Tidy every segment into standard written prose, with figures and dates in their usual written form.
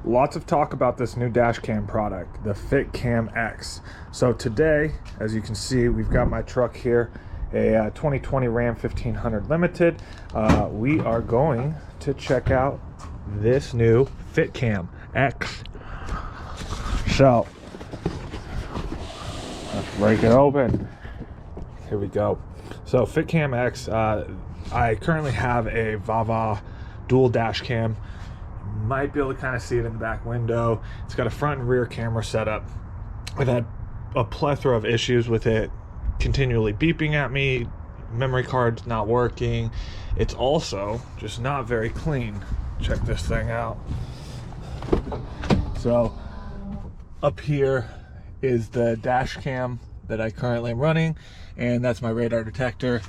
Lots of talk about this new dash cam product, the FIXCAMX. So today, as you can see, we've got my truck here, a 2020 Ram 1500 Limited. We are going to check out this new FIXCAMX. So, let's break it open. Here we go. So FIXCAMX, I currently have a Vava dual dash cam. Might be able to kind of see it in the back window. It's got a front and rear camera setup. I've had a plethora of issues with it continually beeping at me, memory card's not working. It's also just not very clean. Check this thing out. So up here is the dash cam that I currently am running, and that's my radar detector.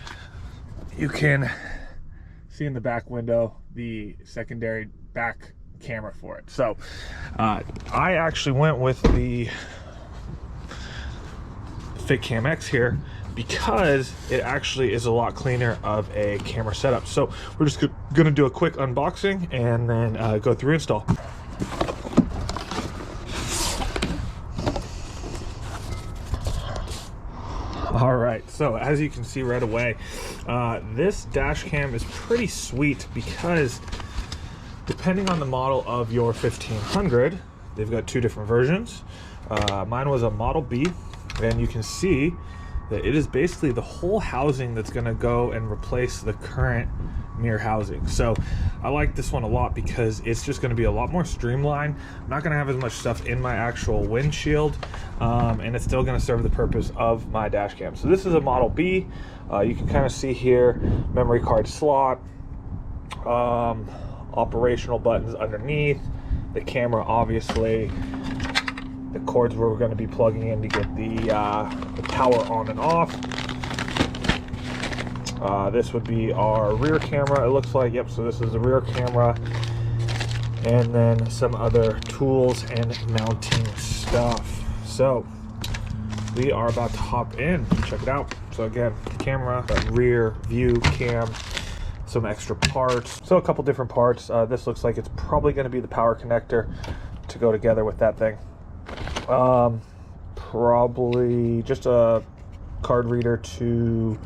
You can see in the back window the secondary back camera for it. So I actually went with the FIXCAMX here because it actually is a lot cleaner of a camera setup. So we're just gonna do a quick unboxing and then go through install. All right, so as you can see right away, this dash cam is pretty sweet because depending on the model of your 1500, they've got two different versions. Mine was a Model B, and you can see that it is basically the whole housing that's gonna go and replace the current mirror housing. So I like this one a lot because it's just gonna be a lot more streamlined. I'm not gonna have as much stuff in my actual windshield, and it's still gonna serve the purpose of my dash cam. So this is a Model B. You can kind of see here, memory card slot, operational buttons underneath, the camera obviously, the cords where we're going to be plugging in to get the power on and off. This would be our rear camera, it looks like. Yep, so this is the rear camera, and then some other tools and mounting stuff. So we are about to hop in, check it out. So again, camera, rear view cam, some extra parts. So a couple different parts. This looks like it's probably going to be the power connector to go together with that thing. Probably just a card reader to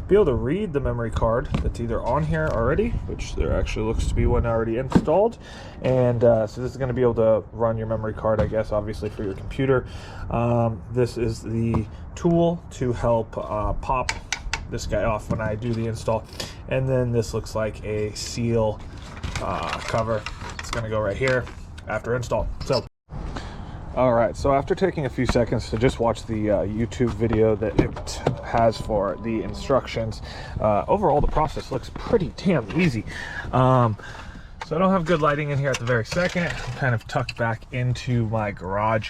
be able to read the memory card that's either on here already, which there actually looks to be one already installed, and so this is going to be able to run your memory card, I guess, obviously for your computer. This is the tool to help pop this guy off when I do the install, and then this looks like a seal cover. It's going to go right here after install. So all right, so after taking a few seconds to just watch the YouTube video that it has for the instructions, overall the process looks pretty damn easy. So I don't have good lighting in here at the very second. I'm kind of tucked back into my garage.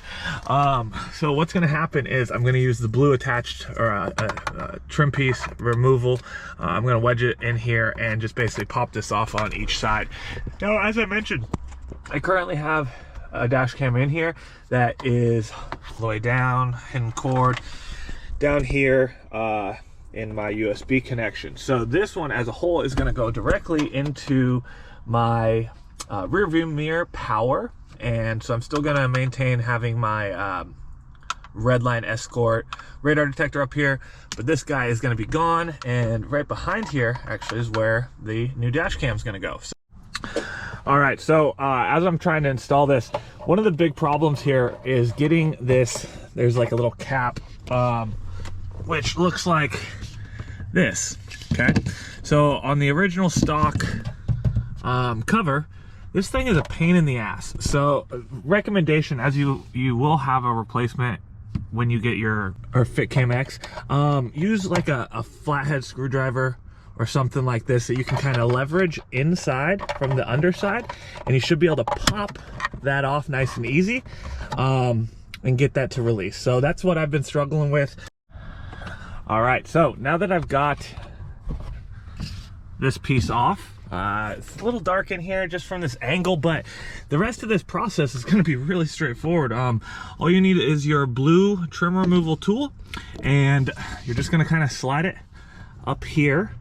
So what's gonna happen is I'm gonna use the blue attached, or trim piece removal. I'm gonna wedge it in here and just basically pop this off on each side. Now, as I mentioned, I currently have a dash cam in here that is all the way down, hidden cord down here in my USB connection. So this one as a whole is going to go directly into my rear view mirror power, and so I'm still going to maintain having my Redline Escort radar detector up here, but this guy is going to be gone, and right behind here actually is where the new dash cam is going to go. So all right, so as I'm trying to install this, one of the big problems here is getting this. There's like a little cap, which looks like this, okay? So on the original stock cover, this thing is a pain in the ass. So recommendation, as you will have a replacement when you get your FIXCAMX, use like a flathead screwdriver or something like this that you can kind of leverage inside from the underside, and you should be able to pop that off nice and easy, and get that to release. So that's what I've been struggling with. All right, so now that I've got this piece off, it's a little dark in here just from this angle, but the rest of this process is going to be really straightforward. All you need is your blue trim removal tool, and you're just going to kind of slide it up here.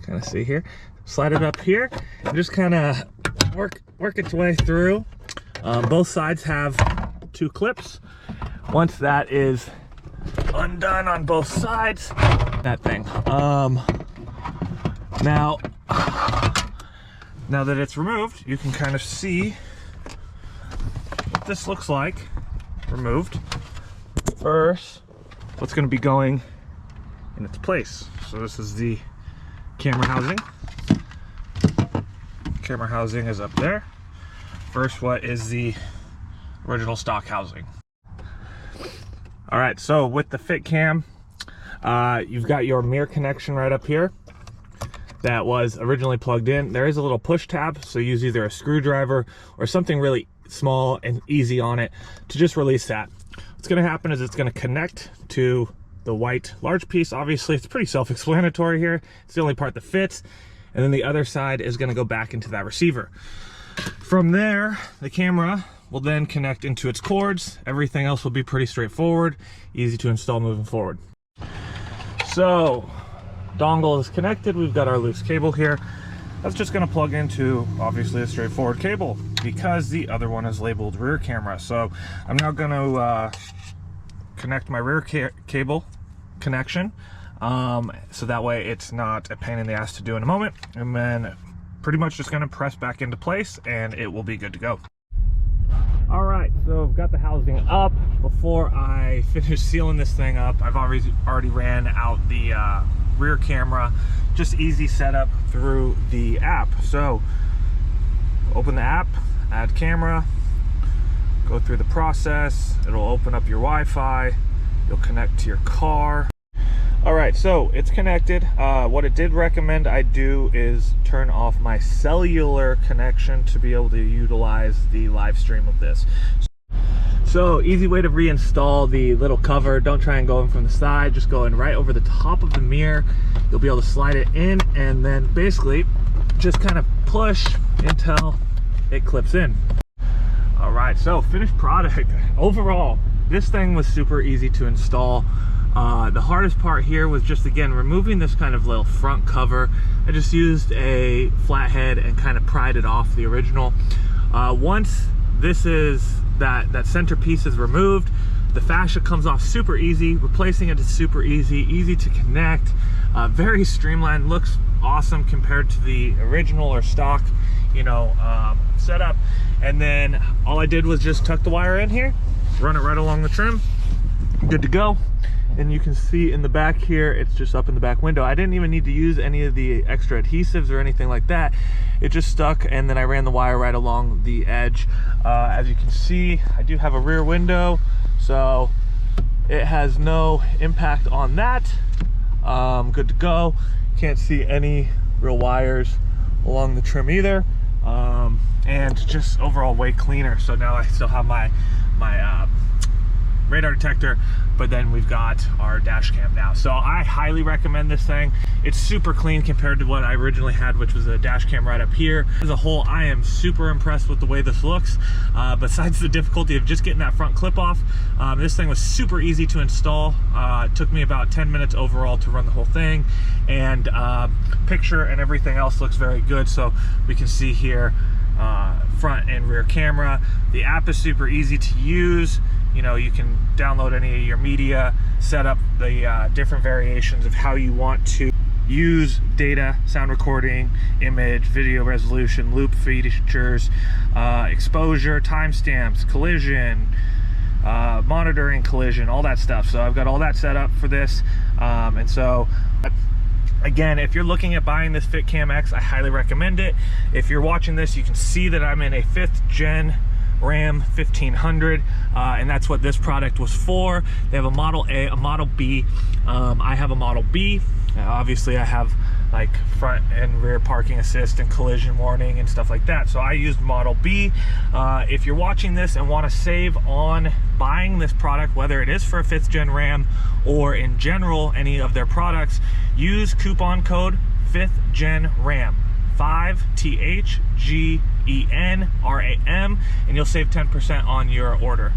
Kind of see here, slide it up here and just kind of work its way through. Both sides have 2 clips. Once that is undone on both sides, that thing. Now that it's removed, you can kind of see what this looks like removed. First, what's going to be going in its place. So this is the camera housing. Camera housing is up there. First, what is the original stock housing? All right, so with the FitCam, you've got your mirror connection right up here that was originally plugged in. There is a little push tab, so use either a screwdriver or something really small and easy on it to just release that. What's gonna happen is it's gonna connect to the white large piece. Obviously, it's pretty self-explanatory here. It's the only part that fits. And then the other side is gonna go back into that receiver. From there, the camera will then connect into its cords. Everything else will be pretty straightforward, easy to install moving forward. So, dongle is connected. We've got our loose cable here. That's just gonna plug into, obviously, a straightforward cable because the other one is labeled rear camera. So I'm now gonna connect my rear cable connection. So that way it's not a pain in the ass to do in a moment. And then pretty much just gonna press back into place and it will be good to go. All right, so I've got the housing up. Before I finish sealing this thing up, I've already ran out the rear camera. Just easy setup through the app. So open the app, add camera, go through the process. It'll open up your Wi-Fi. You'll connect to your car. All right, so it's connected. What it did recommend I do is turn off my cellular connection to be able to utilize the live stream of this. So easy way to reinstall the little cover. Don't try and go in from the side, just go in right over the top of the mirror. You'll be able to slide it in and then basically just kind of push until it clips in. All right, so finished product. Overall, this thing was super easy to install. The hardest part here was just, again, removing this kind of little front cover. I just used a flathead and kind of pried it off the original. Once that centerpiece is removed, the fascia comes off super easy. Replacing it is super easy to connect, very streamlined, looks awesome compared to the original or stock, setup. And then all I did was just tuck the wire in here, run it right along the trim, good to go. And you can see in the back here, it's just up in the back window. I didn't even need to use any of the extra adhesives or anything like that. It just stuck, and then I ran the wire right along the edge. As you can see, I do have a rear window, so it has no impact on that. Good to go. Can't see any real wires along the trim either. And just overall way cleaner. So now I still have my radar detector, but then we've got our dash cam now. So I highly recommend this thing. It's super clean compared to what I originally had, which was a dash cam right up here. As a whole, I am super impressed with the way this looks. Besides the difficulty of just getting that front clip off, this thing was super easy to install. It took me about 10 minutes overall to run the whole thing, and picture and everything else looks very good. So we can see here front and rear camera. The app is super easy to use. You can download any of your media, set up the different variations of how you want to use data, sound recording, image, video resolution, loop features, exposure, timestamps, collision, monitoring collision, all that stuff. So I've got all that set up for this. And so again, if you're looking at buying this FitCamX, I highly recommend it. If you're watching this, you can see that I'm in a 5th gen Ram 1500, and that's what this product was for. They have a Model A, a Model B. I have a Model B. Obviously, I have like front and rear parking assist and collision warning and stuff like that. So I used Model B. If you're watching this and want to save on buying this product, whether it is for a 5th gen Ram or in general any of their products, use coupon code 5th gen Ram. 5THGENRAM, and you'll save 10% on your order.